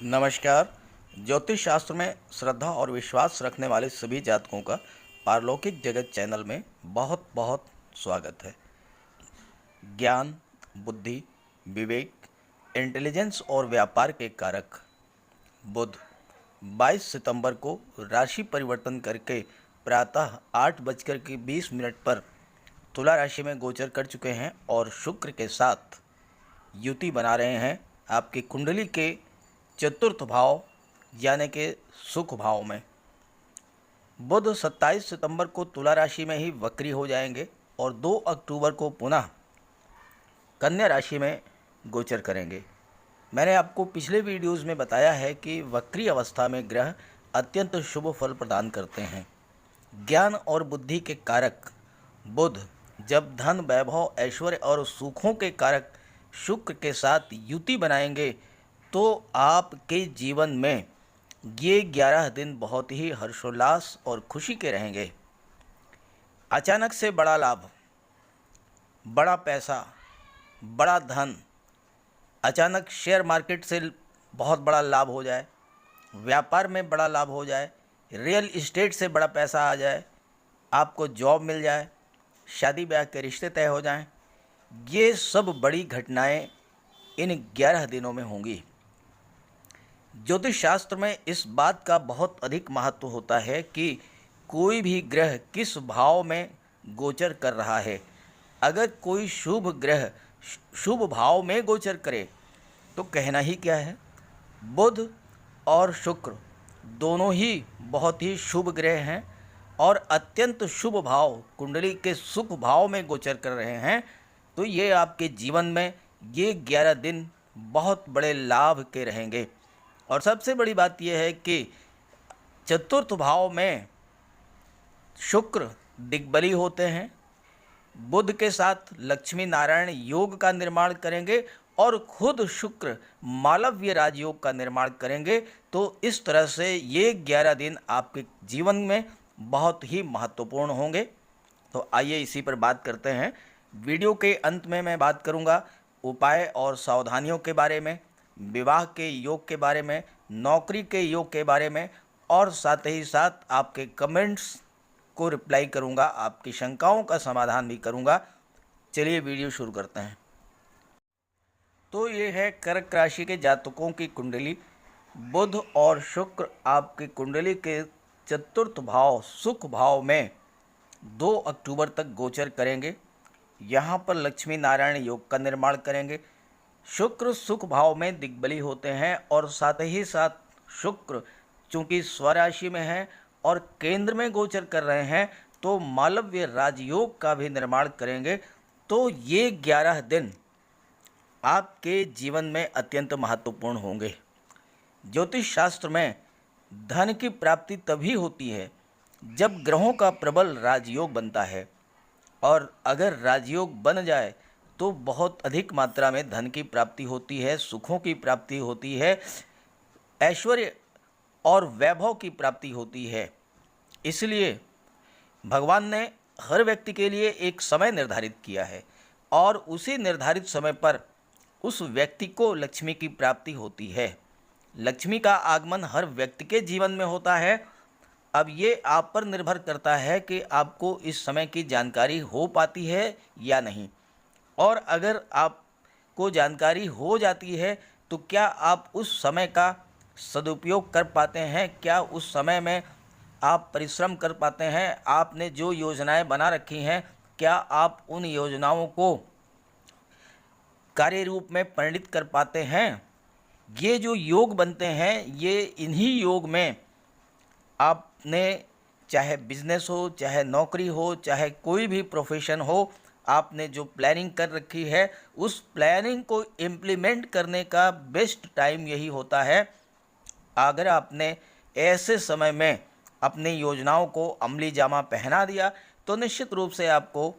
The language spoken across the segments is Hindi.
नमस्कार। ज्योतिष शास्त्र में श्रद्धा और विश्वास रखने वाले सभी जातकों का पारलौकिक जगत चैनल में बहुत बहुत स्वागत है। ज्ञान, बुद्धि, विवेक, इंटेलिजेंस और व्यापार के कारक बुध 22 सितंबर को राशि परिवर्तन करके प्रातः 8:20 पर तुला राशि में गोचर कर चुके हैं और शुक्र के साथ युति बना रहे हैं आपकी कुंडली के चतुर्थ भाव यानी कि सुख भाव में। बुध 27 सितंबर को तुला राशि में ही वक्री हो जाएंगे और 2 अक्टूबर को पुनः कन्या राशि में गोचर करेंगे। मैंने आपको पिछले वीडियोज़ में बताया है कि वक्री अवस्था में ग्रह अत्यंत शुभ फल प्रदान करते हैं। ज्ञान और बुद्धि के कारक बुध जब धन, वैभव, ऐश्वर्य और सुखों के कारक शुक्र के साथ युति बनाएंगे तो आपके जीवन में ये 11 दिन बहुत ही हर्षोल्लास और खुशी के रहेंगे। अचानक से बड़ा लाभ, बड़ा पैसा, बड़ा धन, अचानक शेयर मार्केट से बहुत बड़ा लाभ हो जाए, व्यापार में बड़ा लाभ हो जाए, रियल इस्टेट से बड़ा पैसा आ जाए, आपको जॉब मिल जाए, शादी ब्याह के रिश्ते तय हो जाएं, ये सब बड़ी घटनाएं इन 11 दिनों में होंगी। ज्योतिष शास्त्र में इस बात का बहुत अधिक महत्व होता है कि कोई भी ग्रह किस भाव में गोचर कर रहा है। अगर कोई शुभ ग्रह शुभ भाव में गोचर करे तो कहना ही क्या है। बुध और शुक्र दोनों ही बहुत ही शुभ ग्रह हैं और अत्यंत शुभ भाव कुंडली के सुख भाव में गोचर कर रहे हैं, तो ये आपके जीवन में ये 11 दिन बहुत बड़े लाभ के रहेंगे। और सबसे बड़ी बात यह है कि चतुर्थ भाव में शुक्र दिग्बली होते हैं, बुध के साथ लक्ष्मी नारायण योग का निर्माण करेंगे और खुद शुक्र मालव्य राजयोग का निर्माण करेंगे। तो इस तरह से ये 11 दिन आपके जीवन में बहुत ही महत्वपूर्ण होंगे। तो आइए इसी पर बात करते हैं। वीडियो के अंत में मैं बात करूंगा उपाय और सावधानियों के बारे में, विवाह के योग के बारे में, नौकरी के योग के बारे में और साथ ही साथ आपके कमेंट्स को रिप्लाई करूंगा, आपकी शंकाओं का समाधान भी करूंगा। चलिए वीडियो शुरू करते हैं। तो ये है कर्क राशि के जातकों की कुंडली। बुध और शुक्र आपकी कुंडली के चतुर्थ भाव सुख भाव में 2 अक्टूबर तक गोचर करेंगे। यहाँ पर लक्ष्मी नारायण योग का निर्माण करेंगे। शुक्र सुख भाव में दिग्बली होते हैं और साथ ही साथ शुक्र चूंकि स्वराशि में है और केंद्र में गोचर कर रहे हैं तो मालव्य राजयोग का भी निर्माण करेंगे। तो ये 11 दिन आपके जीवन में अत्यंत महत्वपूर्ण होंगे। ज्योतिष शास्त्र में धन की प्राप्ति तभी होती है जब ग्रहों का प्रबल राजयोग बनता है, और अगर राजयोग बन जाए तो बहुत अधिक मात्रा में धन की प्राप्ति होती है, सुखों की प्राप्ति होती है, ऐश्वर्य और वैभव की प्राप्ति होती है। इसलिए भगवान ने हर व्यक्ति के लिए एक समय निर्धारित किया है और उसी निर्धारित समय पर उस व्यक्ति को लक्ष्मी की प्राप्ति होती है। लक्ष्मी का आगमन हर व्यक्ति के जीवन में होता है। अब ये आप पर निर्भर करता है कि आपको इस समय की जानकारी हो पाती है या नहीं, और अगर आपको जानकारी हो जाती है तो क्या आप उस समय का सदुपयोग कर पाते हैं, क्या उस समय में आप परिश्रम कर पाते हैं, आपने जो योजनाएं बना रखी हैं क्या आप उन योजनाओं को कार्य रूप में परिणित कर पाते हैं। ये जो योग बनते हैं ये इन्हीं योग में आपने चाहे बिजनेस हो, चाहे नौकरी हो, चाहे कोई भी प्रोफेशन हो, आपने जो प्लानिंग कर रखी है उस प्लानिंग को इम्प्लीमेंट करने का बेस्ट टाइम यही होता है। अगर आपने ऐसे समय में अपनी योजनाओं को अमली जामा पहना दिया तो निश्चित रूप से आपको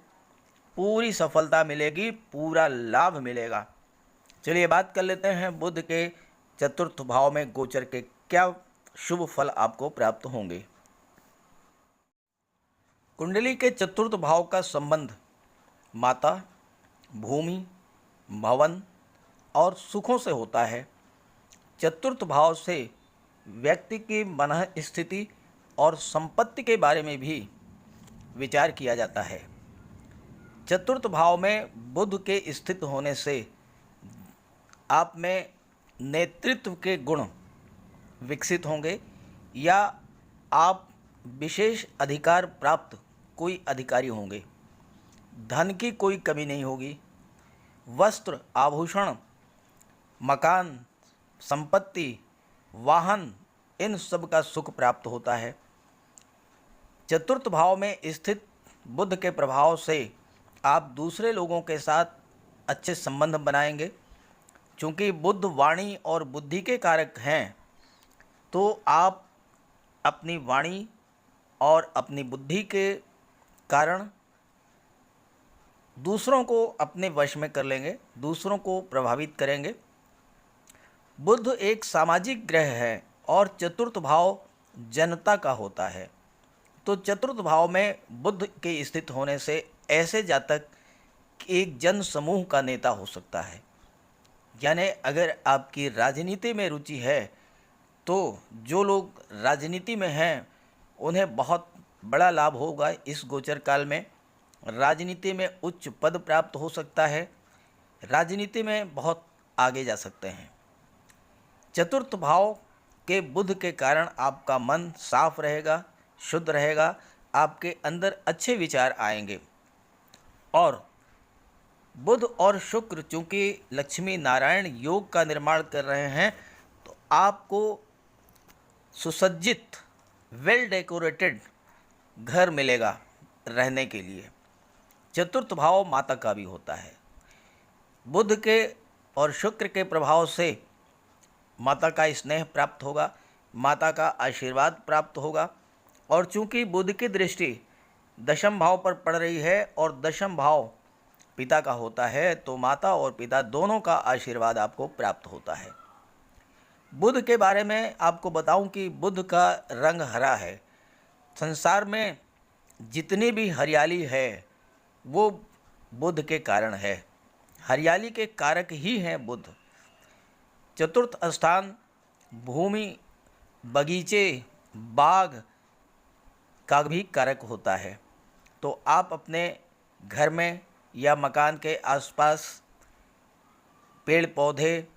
पूरी सफलता मिलेगी, पूरा लाभ मिलेगा। चलिए बात कर लेते हैं बुध के चतुर्थ भाव में गोचर के क्या शुभ फल आपको प्राप्त होंगे। कुंडली के चतुर्थ भाव का संबंध माता, भूमि, भवन और सुखों से होता है। चतुर्थ भाव से व्यक्ति की मन स्थिति और संपत्ति के बारे में भी विचार किया जाता है। चतुर्थ भाव में बुध के स्थित होने से आप में नेतृत्व के गुण विकसित होंगे या आप विशेष अधिकार प्राप्त कोई अधिकारी होंगे। धन की कोई कमी नहीं होगी। वस्त्र, आभूषण, मकान, संपत्ति, वाहन, इन सब का सुख प्राप्त होता है। चतुर्थ भाव में स्थित बुध के प्रभाव से आप दूसरे लोगों के साथ अच्छे संबंध बनाएंगे। चूँकि बुध वाणी और बुद्धि के कारक हैं, तो आप अपनी वाणी और अपनी बुद्धि के कारण दूसरों को अपने वश में कर लेंगे, दूसरों को प्रभावित करेंगे। बुध एक सामाजिक ग्रह है और चतुर्थ भाव जनता का होता है। तो चतुर्थ भाव में बुध के स्थित होने से ऐसे जातक एक जन समूह का नेता हो सकता है। यानी अगर आपकी राजनीति में रुचि है तो जो लोग राजनीति में हैं उन्हें बहुत बड़ा लाभ होगा। इस गोचर काल में राजनीति में उच्च पद प्राप्त हो सकता है, राजनीति में बहुत आगे जा सकते हैं। चतुर्थ भाव के बुध के कारण आपका मन साफ रहेगा, शुद्ध रहेगा, आपके अंदर अच्छे विचार आएंगे। और बुध और शुक्र चूँकि लक्ष्मी नारायण योग का निर्माण कर रहे हैं, तो आपको सुसज्जित वेल डेकोरेटेड घर मिलेगा रहने के लिए। चतुर्थ भाव माता का भी होता है। बुध के और शुक्र के प्रभाव से माता का स्नेह प्राप्त होगा, माता का आशीर्वाद प्राप्त होगा। और चूँकि बुध की दृष्टि दशम भाव पर पड़ रही है और दशम भाव पिता का होता है, तो माता और पिता दोनों का आशीर्वाद आपको प्राप्त होता है। बुध के बारे में आपको बताऊं कि बुध का रंग हरा है। संसार में जितनी भी हरियाली है वो बुध के कारण है। हरियाली के कारक ही हैं बुध। चतुर्थ स्थान भूमि, बगीचे, बाग का भी कारक होता है। तो आप अपने घर में या मकान के आसपास पेड़ पौधे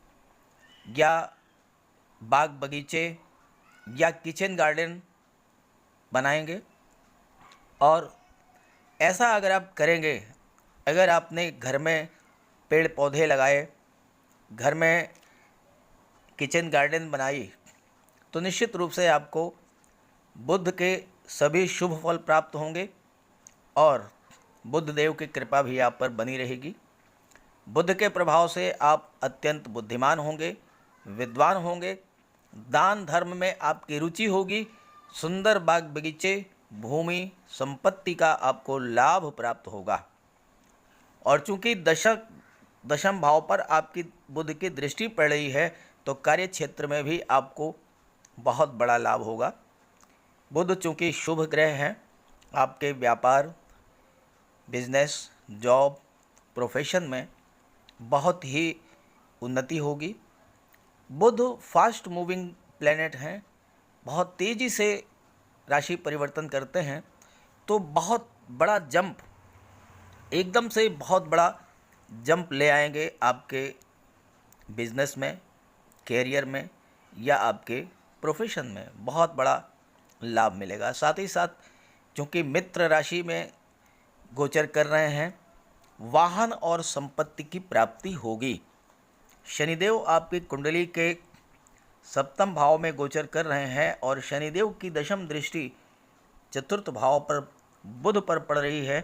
या बाग बगीचे या किचन गार्डन बनाएंगे। और ऐसा अगर आप करेंगे, अगर आपने घर में पेड़ पौधे लगाए, घर में किचन गार्डन बनाई, तो निश्चित रूप से आपको बुध के सभी शुभ फल प्राप्त होंगे और बुध देव की कृपा भी आप पर बनी रहेगी। बुध के प्रभाव से आप अत्यंत बुद्धिमान होंगे, विद्वान होंगे, दान धर्म में आपकी रुचि होगी, सुंदर बाग बगीचे, भूमि, संपत्ति का आपको लाभ प्राप्त होगा। और चूंकि दशम भाव पर आपकी बुध की दृष्टि पड़ रही है, तो कार्य क्षेत्र में भी आपको बहुत बड़ा लाभ होगा। बुध चूंकि शुभ ग्रह हैं, आपके व्यापार, बिजनेस, जॉब, प्रोफेशन में बहुत ही उन्नति होगी। बुध फास्ट मूविंग प्लैनेट हैं, बहुत तेज़ी से राशि परिवर्तन करते हैं। तो बहुत बड़ा जंप, एकदम से बहुत बड़ा जंप ले आएंगे आपके बिजनेस में, कैरियर में या आपके प्रोफेशन में। बहुत बड़ा लाभ मिलेगा। साथ ही साथ चूँकि मित्र राशि में गोचर कर रहे हैं, वाहन और संपत्ति की प्राप्ति होगी। शनिदेव आपकी कुंडली के सप्तम भाव में गोचर कर रहे हैं और शनिदेव की दशम दृष्टि चतुर्थ भाव पर बुध पर पड़ रही है।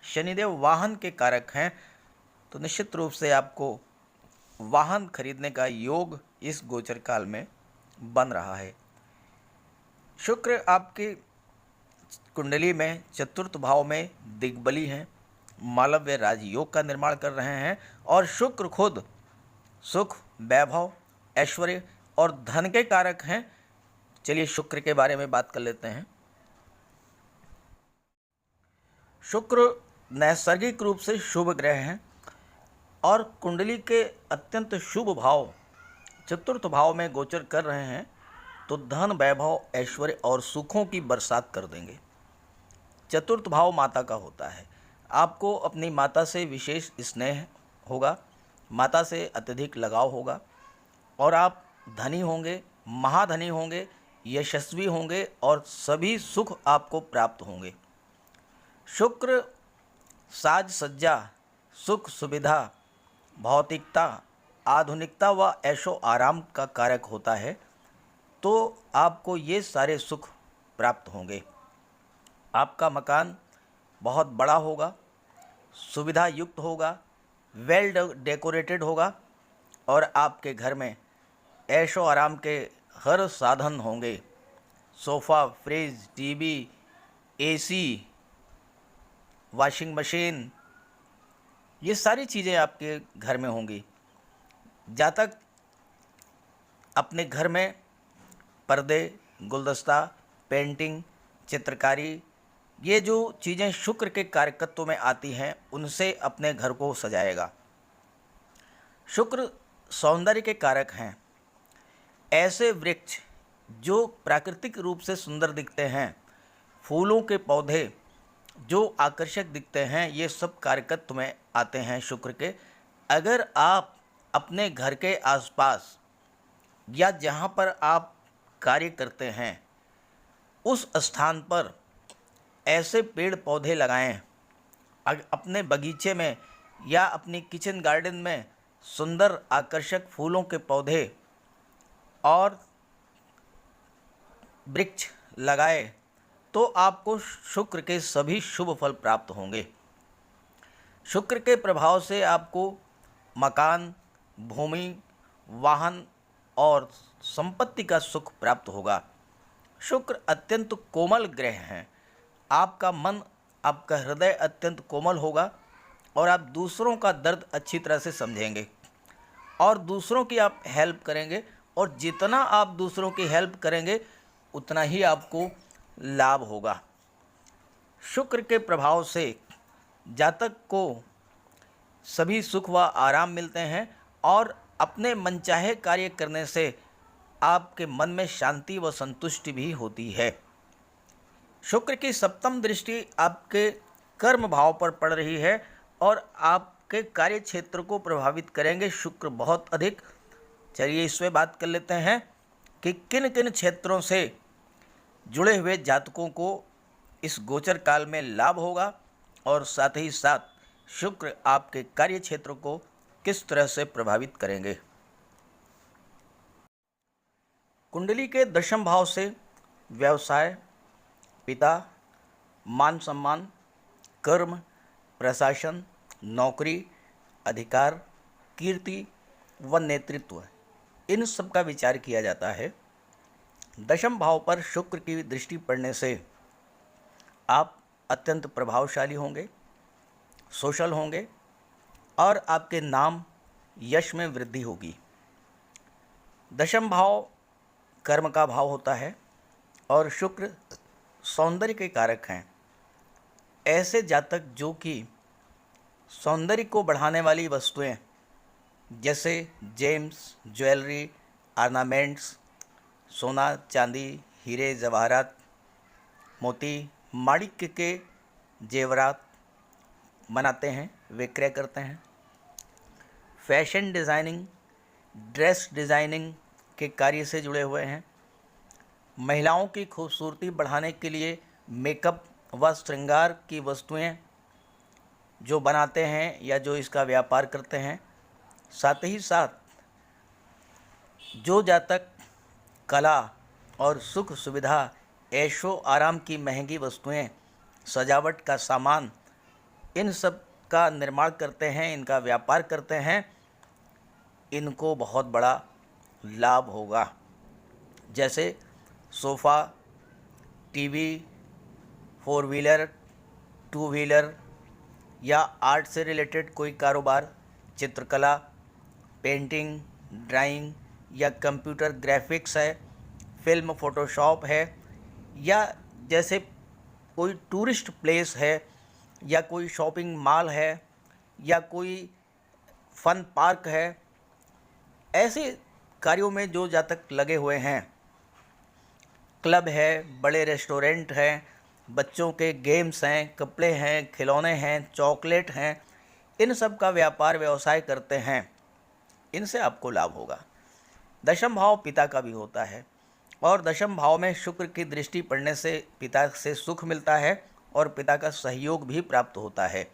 शनिदेव वाहन के कारक हैं, तो निश्चित रूप से आपको वाहन खरीदने का योग इस गोचर काल में बन रहा है। शुक्र आपकी कुंडली में चतुर्थ भाव में दिग्बली हैं, मालव्य राजयोग का निर्माण कर रहे हैं और शुक्र खुद सुख, वैभव, ऐश्वर्य और धन के कारक हैं। चलिए शुक्र के बारे में बात कर लेते हैं। शुक्र नैसर्गिक रूप से शुभ ग्रह हैं और कुंडली के अत्यंत शुभ भाव चतुर्थ भाव में गोचर कर रहे हैं तो धन, वैभव, ऐश्वर्य और सुखों की बरसात कर देंगे। चतुर्थ भाव माता का होता है। आपको अपनी माता से विशेष स्नेह होगा, माता से अत्यधिक लगाव होगा और आप धनी होंगे, महाधनी होंगे, यशस्वी होंगे और सभी सुख आपको प्राप्त होंगे। शुक्र साज सज्जा, सुख सुविधा, भौतिकता, आधुनिकता व ऐशो आराम का कारक होता है, तो आपको ये सारे सुख प्राप्त होंगे। आपका मकान बहुत बड़ा होगा, सुविधा युक्त होगा, वेल डेकोरेटेड होगा और आपके घर में ऐशो आराम के हर साधन होंगे। Sofa, fridge, TV, AC, washing machine, ये सारी चीज़ें आपके घर में होंगी। जातक अपने घर में पर्दे, गुलदस्ता, पेंटिंग, चित्रकारी, ये जो चीज़ें शुक्र के कारकत्व में आती हैं, उनसे अपने घर को सजाएगा। शुक्र सौंदर्य के कारक हैं। ऐसे वृक्ष जो प्राकृतिक रूप से सुंदर दिखते हैं, फूलों के पौधे जो आकर्षक दिखते हैं, ये सब कारकत्व में आते हैं शुक्र के। अगर आप अपने घर के आसपास या जहाँ पर आप कार्य करते हैं उस स्थान पर ऐसे पेड़ पौधे लगाएं, अपने बगीचे में या अपनी किचन गार्डन में सुंदर आकर्षक फूलों के पौधे और वृक्ष लगाए तो आपको शुक्र के सभी शुभ फल प्राप्त होंगे। शुक्र के प्रभाव से आपको मकान, भूमि, वाहन और संपत्ति का सुख प्राप्त होगा। शुक्र अत्यंत कोमल ग्रह हैं। आपका मन, आपका हृदय अत्यंत कोमल होगा और आप दूसरों का दर्द अच्छी तरह से समझेंगे और दूसरों की आप हेल्प करेंगे और जितना आप दूसरों की हेल्प करेंगे उतना ही आपको लाभ होगा। शुक्र के प्रभाव से जातक को सभी सुख व आराम मिलते हैं और अपने मनचाहे कार्य करने से आपके मन में शांति व संतुष्टि भी होती है। शुक्र की सप्तम दृष्टि आपके कर्म भाव पर पड़ रही है और आपके कार्य क्षेत्र को प्रभावित करेंगे शुक्र बहुत अधिक। चलिए इस पे बात कर लेते हैं कि किन किन क्षेत्रों से जुड़े हुए जातकों को इस गोचर काल में लाभ होगा और साथ ही साथ शुक्र आपके कार्य क्षेत्र को किस तरह से प्रभावित करेंगे। कुंडली के दशम भाव से व्यवसाय, पिता, मान सम्मान, कर्म, प्रशासन, नौकरी, अधिकार, कीर्ति व नेतृत्व, इन सब का विचार किया जाता है। दशम भाव पर शुक्र की दृष्टि पड़ने से आप अत्यंत प्रभावशाली होंगे, सोशल होंगे और आपके नाम, यश में वृद्धि होगी। दशम भाव कर्म का भाव होता है और शुक्र सौंदर्य के कारक हैं। ऐसे जातक जो कि सौंदर्य को बढ़ाने वाली वस्तुएं जैसे जेम्स, ज्वेलरी, ऑर्नामेंट्स, सोना, चांदी, हीरे, जवाहरात, मोती, माणिक्य के जेवरात बनाते हैं, विक्रय करते हैं। फैशन डिज़ाइनिंग, ड्रेस डिज़ाइनिंग के कार्य से जुड़े हुए हैं। महिलाओं की खूबसूरती बढ़ाने के लिए मेकअप व श्रृंगार की वस्तुएं जो बनाते हैं या जो इसका व्यापार करते हैं। साथ ही साथ जो जातक कला और सुख सुविधा, ऐशो आराम की महंगी वस्तुएं, सजावट का सामान, इन सब का निर्माण करते हैं, इनका व्यापार करते हैं, इनको बहुत बड़ा लाभ होगा। जैसे सोफ़ा, टीवी, 4 व्हीलर, 2 व्हीलर या आर्ट से रिलेटेड कोई कारोबार, चित्रकला, पेंटिंग, ड्राइंग या कंप्यूटर ग्राफिक्स है, फिल्म फोटोशॉप है या जैसे कोई टूरिस्ट प्लेस है या कोई शॉपिंग मॉल है या कोई फन पार्क है, ऐसे कार्यों में जो जातक लगे हुए हैं, क्लब है, बड़े रेस्टोरेंट हैं, बच्चों के गेम्स हैं, कपड़े हैं, खिलौने हैं, चॉकलेट हैं, इन सब का व्यापार व्यवसाय करते हैं, इनसे आपको लाभ होगा। दशम भाव पिता का भी होता है और दशम भाव में शुक्र की दृष्टि पड़ने से पिता से सुख मिलता है और पिता का सहयोग भी प्राप्त होता है।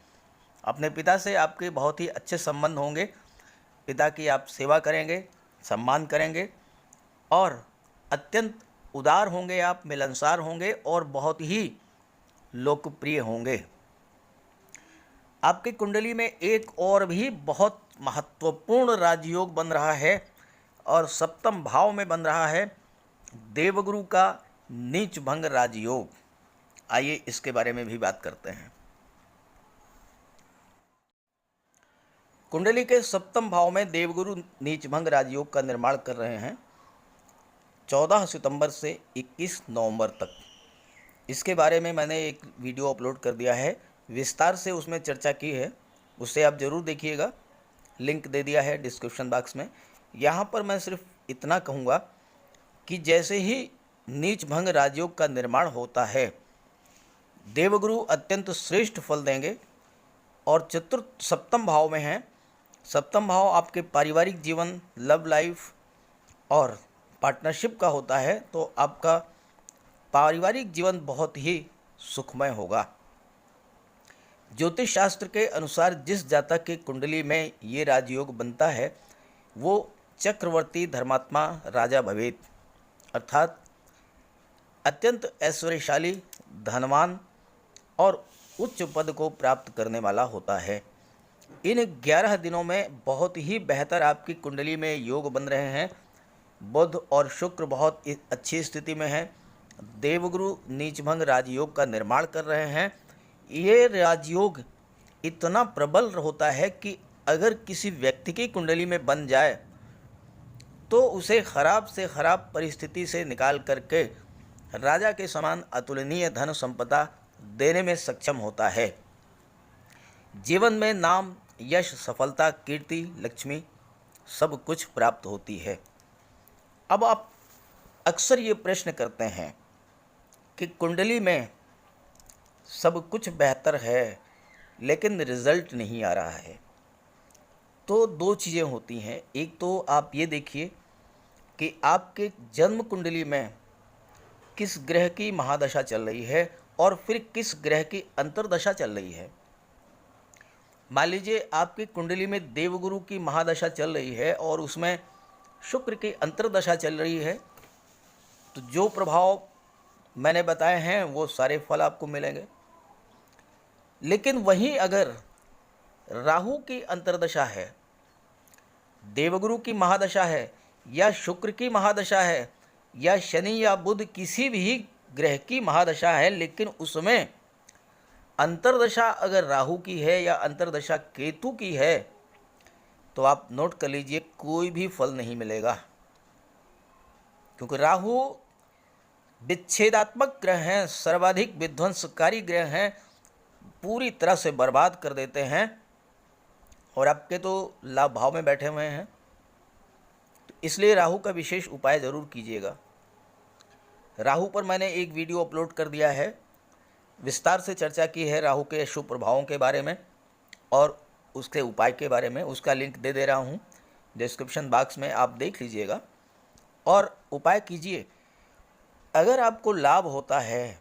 अपने पिता से आपके बहुत ही अच्छे संबंध होंगे, पिता की आप सेवा करेंगे, सम्मान करेंगे और अत्यंत उदार होंगे, आप मिलनसार होंगे और बहुत ही लोकप्रिय होंगे। आपकी कुंडली में एक और भी बहुत महत्वपूर्ण राजयोग बन रहा है और सप्तम भाव में बन रहा है देवगुरु का नीच भंग राजयोग। आइए इसके बारे में भी बात करते हैं। कुंडली के सप्तम भाव में देवगुरु नीच भंग राजयोग का निर्माण कर रहे हैं 14 सितंबर से 21 नवंबर तक। इसके बारे में मैंने एक वीडियो अपलोड कर दिया है, विस्तार से उसमें चर्चा की है, उसे आप ज़रूर देखिएगा, लिंक दे दिया है डिस्क्रिप्शन बॉक्स में। यहाँ पर मैं सिर्फ इतना कहूँगा कि जैसे ही नीच भंग राजयोग का निर्माण होता है, देवगुरु अत्यंत श्रेष्ठ फल देंगे और चतुर्थ सप्तम भाव में हैं। सप्तम भाव आपके पारिवारिक जीवन, लव लाइफ और पार्टनरशिप का होता है, तो आपका पारिवारिक जीवन बहुत ही सुखमय होगा। ज्योतिष शास्त्र के अनुसार जिस जातक की कुंडली में ये राजयोग बनता है वो चक्रवर्ती धर्मात्मा राजा भवेत, अर्थात अत्यंत ऐश्वर्यशाली, धनवान और उच्च पद को प्राप्त करने वाला होता है। इन 11 दिनों में बहुत ही बेहतर आपकी कुंडली में योग बन रहे हैं। बुध और शुक्र बहुत अच्छी स्थिति में है। देवगुरु नीचभंग राजयोग का निर्माण कर रहे हैं। ये राजयोग इतना प्रबल होता है कि अगर किसी व्यक्ति की कुंडली में बन जाए तो उसे खराब से खराब परिस्थिति से निकाल करके राजा के समान अतुलनीय धन संपदा देने में सक्षम होता है। जीवन में नाम, यश, सफलता, कीर्ति, लक्ष्मी सब कुछ प्राप्त होती है। अब आप अक्सर ये प्रश्न करते हैं कि कुंडली में सब कुछ बेहतर है लेकिन रिजल्ट नहीं आ रहा है। तो दो चीज़ें होती हैं। एक तो आप ये देखिए कि आपके जन्म कुंडली में किस ग्रह की महादशा चल रही है और फिर किस ग्रह की अंतर्दशा चल रही है। मान लीजिए आपकी कुंडली में देवगुरु की महादशा चल रही है और उसमें शुक्र की अंतर्दशा चल रही है, तो जो प्रभाव मैंने बताए हैं वो सारे फल आपको मिलेंगे। लेकिन वहीं अगर राहु की अंतर्दशा है, देवगुरु की महादशा है या शुक्र की महादशा है या शनि या बुध किसी भी ग्रह की महादशा है, लेकिन उसमें अंतर्दशा अगर राहु की है या अंतर्दशा केतु की है, तो आप नोट कर लीजिए कोई भी फल नहीं मिलेगा। क्योंकि राहु विच्छेदात्मक ग्रह हैं, सर्वाधिक विध्वंसकारी ग्रह हैं, पूरी तरह से बर्बाद कर देते हैं और आपके तो लाभ भाव में बैठे हुए हैं। तो इसलिए राहु का विशेष उपाय ज़रूर कीजिएगा। राहु पर मैंने एक वीडियो अपलोड कर दिया है, विस्तार से चर्चा की है राहु के शुभ प्रभावों के बारे में और उसके उपाय के बारे में। उसका लिंक दे रहा हूँ डिस्क्रिप्शन बॉक्स में, आप देख लीजिएगा और उपाय कीजिए। अगर आपको लाभ होता है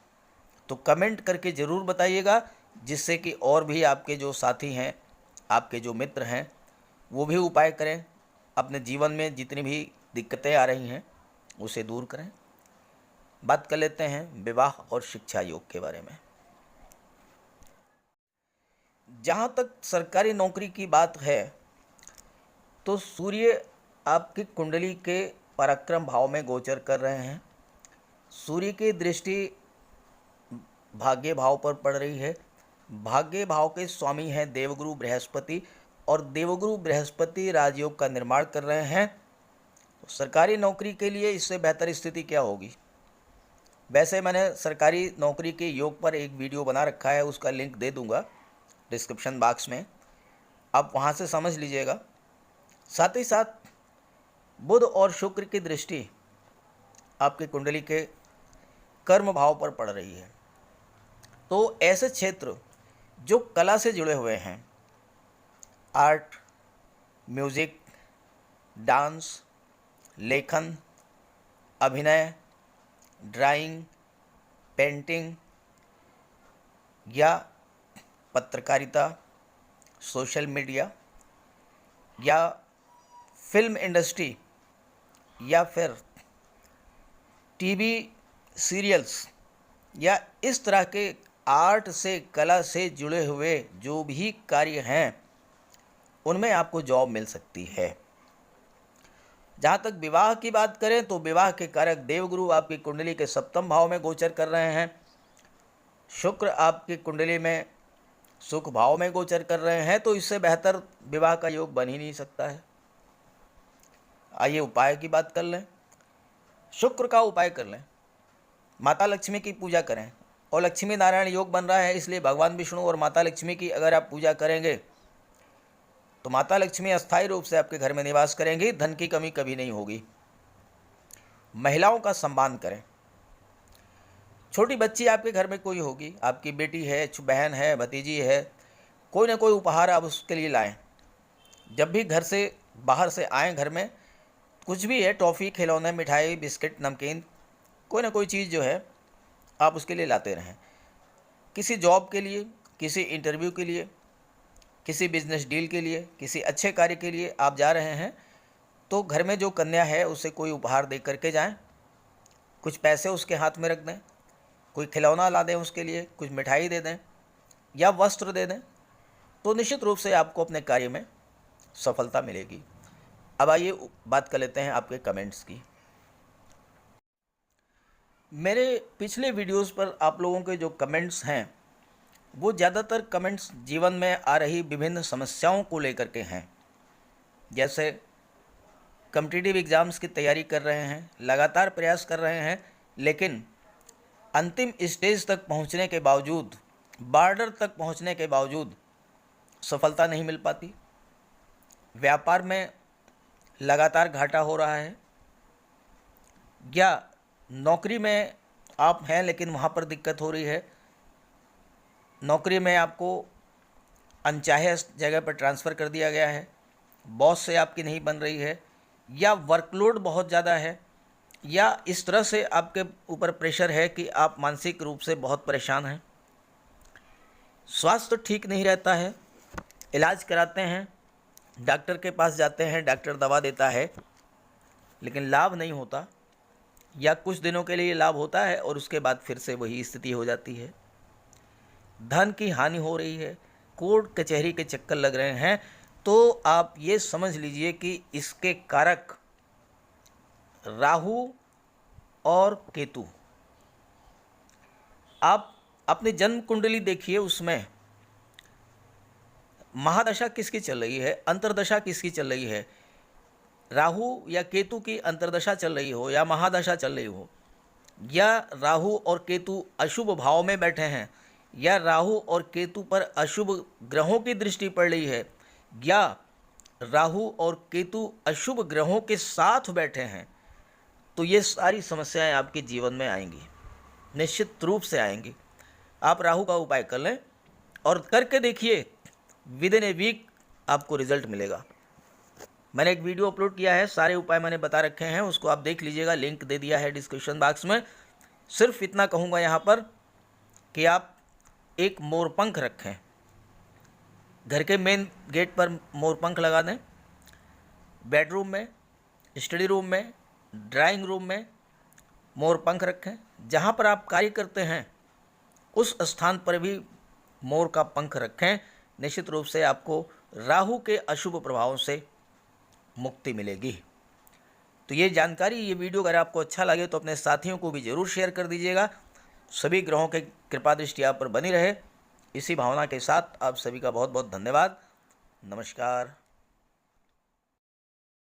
तो कमेंट करके ज़रूर बताइएगा, जिससे कि और भी आपके जो साथी हैं, आपके जो मित्र हैं, वो भी उपाय करें, अपने जीवन में जितनी भी दिक्कतें आ रही हैं उसे दूर करें। बात कर लेते हैं विवाह और शिक्षा योग के बारे में। जहाँ तक सरकारी नौकरी की बात है तो सूर्य आपकी कुंडली के पराक्रम भाव में गोचर कर रहे हैं। सूर्य की दृष्टि भाग्य भाव पर पड़ रही है। भाग्य भाव के स्वामी हैं देवगुरु बृहस्पति और देवगुरु बृहस्पति राजयोग का निर्माण कर रहे हैं। तो सरकारी नौकरी के लिए इससे बेहतर स्थिति क्या होगी। वैसे मैंने सरकारी नौकरी के योग पर एक वीडियो बना रखा है, उसका लिंक दे दूंगा डिस्क्रिप्शन बॉक्स में, आप वहां से समझ लीजिएगा। साथ ही साथ बुध और शुक्र की दृष्टि आपकी कुंडली के कर्म भाव पर पड़ रही है। तो ऐसे क्षेत्र जो कला से जुड़े हुए हैं, आर्ट, म्यूज़िक, डांस, लेखन, अभिनय, ड्राइंग, पेंटिंग या पत्रकारिता, सोशल मीडिया या फिल्म इंडस्ट्री या फिर टीवी सीरियल्स या इस तरह के आर्ट से, कला से जुड़े हुए जो भी कार्य हैं, उनमें आपको जॉब मिल सकती है। जहाँ तक विवाह की बात करें तो विवाह के कारक देवगुरु आपकी कुंडली के सप्तम भाव में गोचर कर रहे हैं। शुक्र आपकी कुंडली में सुख भाव में गोचर कर रहे हैं, तो इससे बेहतर विवाह का योग बन ही नहीं सकता है। आइए उपाय की बात कर लें। शुक्र का उपाय कर लें, माता लक्ष्मी की पूजा करें। और लक्ष्मी नारायण योग बन रहा है, इसलिए भगवान विष्णु और माता लक्ष्मी की अगर आप पूजा करेंगे तो माता लक्ष्मी अस्थायी रूप से आपके घर में निवास करेंगी, धन की कमी कभी नहीं होगी। महिलाओं का सम्मान करें। छोटी बच्ची आपके घर में कोई होगी, आपकी बेटी है, बहन है, भतीजी है, कोई ना कोई उपहार आप उसके लिए लाएं। जब भी घर से बाहर से आएँ, घर में कुछ भी है, टॉफ़ी, खिलौने, मिठाई, बिस्किट, नमकीन, कोई ना कोई चीज़ जो है आप उसके लिए लाते रहें। किसी जॉब के लिए, किसी इंटरव्यू के लिए, किसी बिजनेस डील के लिए, किसी अच्छे कार्य के लिए आप जा रहे हैं, तो घर में जो कन्या है उसे कोई उपहार दे करके जाएं। कुछ पैसे उसके हाथ में रख दें, कोई खिलौना ला दें उसके लिए, कुछ मिठाई दे दें या वस्त्र दे दें, तो निश्चित रूप से आपको अपने कार्य में सफलता मिलेगी। अब आइए बात कर लेते हैं आपके कमेंट्स की। मेरे पिछले वीडियोस पर आप लोगों के जो कमेंट्स हैं, वो ज़्यादातर कमेंट्स जीवन में आ रही विभिन्न समस्याओं को लेकर के हैं। जैसे कॉम्पिटिटिव एग्ज़ाम्स की तैयारी कर रहे हैं, लगातार प्रयास कर रहे हैं, लेकिन अंतिम स्टेज तक पहुंचने के बावजूद, बॉर्डर तक पहुंचने के बावजूद सफलता नहीं मिल पाती। व्यापार में लगातार घाटा हो रहा है, या नौकरी में आप हैं लेकिन वहाँ पर दिक्कत हो रही है, नौकरी में आपको अनचाहे जगह पर ट्रांसफ़र कर दिया गया है, बॉस से आपकी नहीं बन रही है, या वर्कलोड बहुत ज़्यादा है, या इस तरह से आपके ऊपर प्रेशर है कि आप मानसिक रूप से बहुत परेशान हैं। स्वास्थ्य ठीक नहीं रहता है, इलाज कराते हैं, डॉक्टर के पास जाते हैं, डॉक्टर दवा देता है लेकिन लाभ नहीं होता, या कुछ दिनों के लिए लाभ होता है और उसके बाद फिर से वही स्थिति हो जाती है। धन की हानि हो रही है, कोर्ट कचहरी के चक्कर लग रहे हैं, तो आप ये समझ लीजिए कि इसके कारक राहु और केतु। आप अपनी जन्म कुंडली देखिए, उसमें महादशा किसकी चल रही है, अंतर्दशा किसकी चल रही है। राहु या केतु की अंतर्दशा चल रही हो या महादशा चल रही हो, या राहु और केतु अशुभ भाव में बैठे हैं, या राहु और केतु पर अशुभ ग्रहों की दृष्टि पड़ रही है, या राहु और केतु अशुभ ग्रहों के साथ बैठे हैं, तो ये सारी समस्याएं आपके जीवन में आएंगी, निश्चित रूप से आएंगी। आप राहु का उपाय कर लें और करके देखिए, विद इन ए वीक आपको रिजल्ट मिलेगा। मैंने एक वीडियो अपलोड किया है, सारे उपाय मैंने बता रखे हैं, उसको आप देख लीजिएगा, लिंक दे दिया है डिस्क्रिप्शन बॉक्स में। सिर्फ इतना कहूँगा यहाँ पर कि आप एक मोरपंख रखें, घर के मेन गेट पर मोरपंख लगा दें, बेडरूम में, स्टडी रूम में, ड्राइंग रूम में मोरपंख रखें। जहाँ पर आप कार्य करते हैं उस स्थान पर भी मोर का पंख रखें। निश्चित रूप से आपको राहु के अशुभ प्रभावों से मुक्ति मिलेगी। तो ये जानकारी, ये वीडियो अगर आपको अच्छा लगे तो अपने साथियों को भी ज़रूर शेयर कर दीजिएगा। सभी ग्रहों के कृपा दृष्टि आप पर बनी रहे, इसी भावना के साथ आप सभी का बहुत बहुत धन्यवाद। नमस्कार।